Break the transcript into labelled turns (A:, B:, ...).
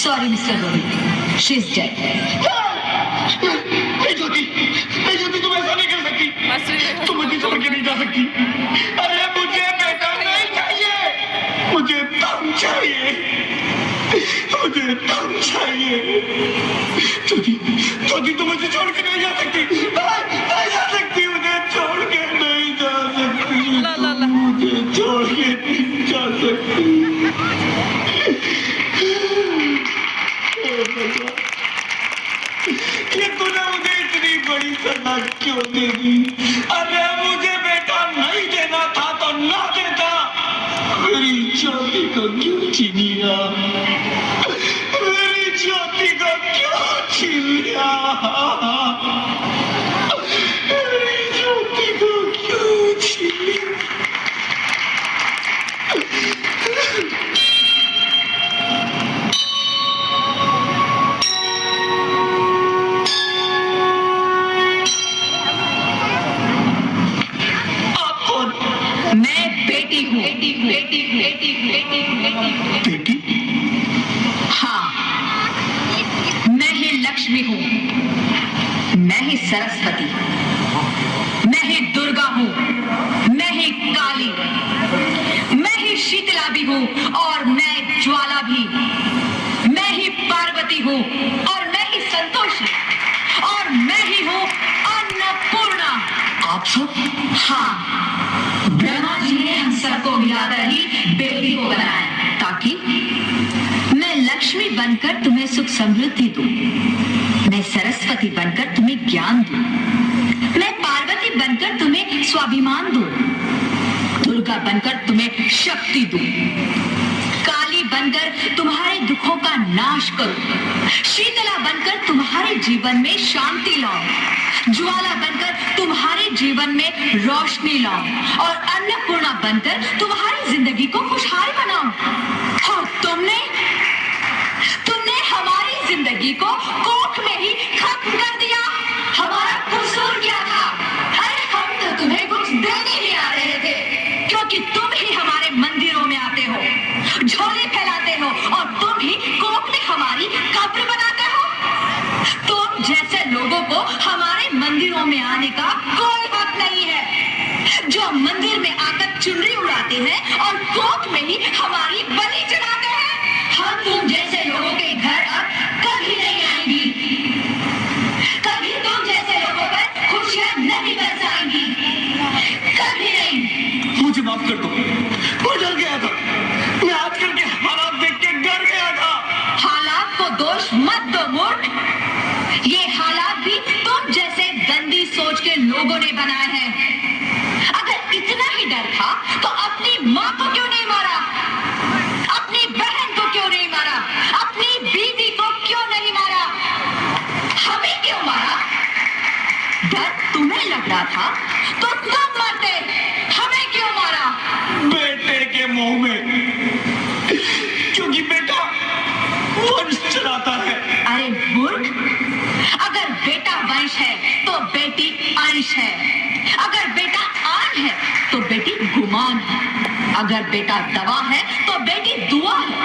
A: Sorry, Mr. Rohit. She's dead.
B: ज्योति तुम ऐसा नहीं कर सकती। तुम मुझे छोड़ के नहीं जा सकती। अरे मुझे बेटा नहीं चाहिए, मुझे तुम चाहिए, मुझे तुम चाहिए। ज्योति तुम मुझे छोड़ के नहीं जा सकती, नहीं जा सकती, मुझे छोड़ के नहीं जा सकती, मुझे छोड़ के नहीं जा सकती। ये तूने मुझे इतनी बड़ी सजा क्यों दे दी? अरे मुझे बेटा नहीं देना था तो ना देता, मेरी ज्योति को क्यों छीन लिया? मेरी ज्योति को क्यों छीन लिया? मेरी ज्योति को क्यों छीन लिया? बेटी?
A: हाँ, मैं ही लक्ष्मी हूँ, मैं ही सरस्वती, मैं ही दुर्गा हूँ, मैं ही काली, मैं ही शीतला भी हूँ और मैं ज्वाला भी, मैं ही पार्वती हूँ और मैं ही संतोषी और मैं ही हूँ अन्नपूर्णा।
B: आप सब?
A: हाँ, ब्रह्मा जी ने हम सबको मिलाकर ही बेटी को बनाया ताकि मैं लक्ष्मी बनकर तुम्हें सुख समृद्धि दूं, मैं सरस्वती बनकर तुम्हें ज्ञान दूं, मैं पार्वती बनकर तुम्हें स्वाभिमान दूं, दुर्गा बनकर तुम्हें शक्ति दूं, काली बनकर तुम्हारे दुखों का नाश करूं, शीतला बनकर तुम्हारे जीवन में शांति लाऊं, ज्वाला बनकर तुम्हारे जीवन में रोशनी लाऊं और अन्नपूर्णा बनकर तुम्हारी जिंदगी को खुशहाल बनाऊं। और तुमने हमारी जिंदगी को कोख में ही खत्म कर दिया। हमारा कसूर क्या था? अरे हम तो तुम्हें कुछ देने ही आ रहे थे, क्योंकि तुम ही हमारे मंदिरों में आते हो, झोले फैलाते हो और तुम ही कोख में हमारी कब्र बनाते हो। तुम जैसे लोगों को हमारे मंदिरों में आने का कोई हक नहीं है, जो मंदिर में आकर चुनरी उड़ाते हैं और कोख में ही हमारी बलि चढ़ाते हैं। हम तुम जैसे लोगों के घर अब कभी नहीं आएंगी, कभी तुम जैसे लोगों पर खुशियां नहीं बरसाएंगी, कभी नहीं।
B: मुझे माफ कर दो, मैं डर गया था, मैं आजकल के हालात देख के डर गया था।
A: हालात को दोष मत दो मूर्ख, ये हालात भी तुम जैसे गंदी सोच के लोगों ने बनाए हैं। अगर इतना ही डर था तो अपनी माँ को क्यों नहीं मारा, अपनी बहन को क्यों नहीं मारा, अपनी बीवी को क्यों नहीं मारा, हमें क्यों मारा? डर तुम्हें लग रहा था तो तुम मरते, हमें क्यों मारा?
B: बेटे के मुंह में, क्योंकि बेटा वंश चलाता है।
A: अरे मूर्ख, अगर बेटा वंश है तो बेटी अंश है, अगर बेटा आन है तो बेटी गुमान है, अगर बेटा दवा है तो बेटी दुआ है,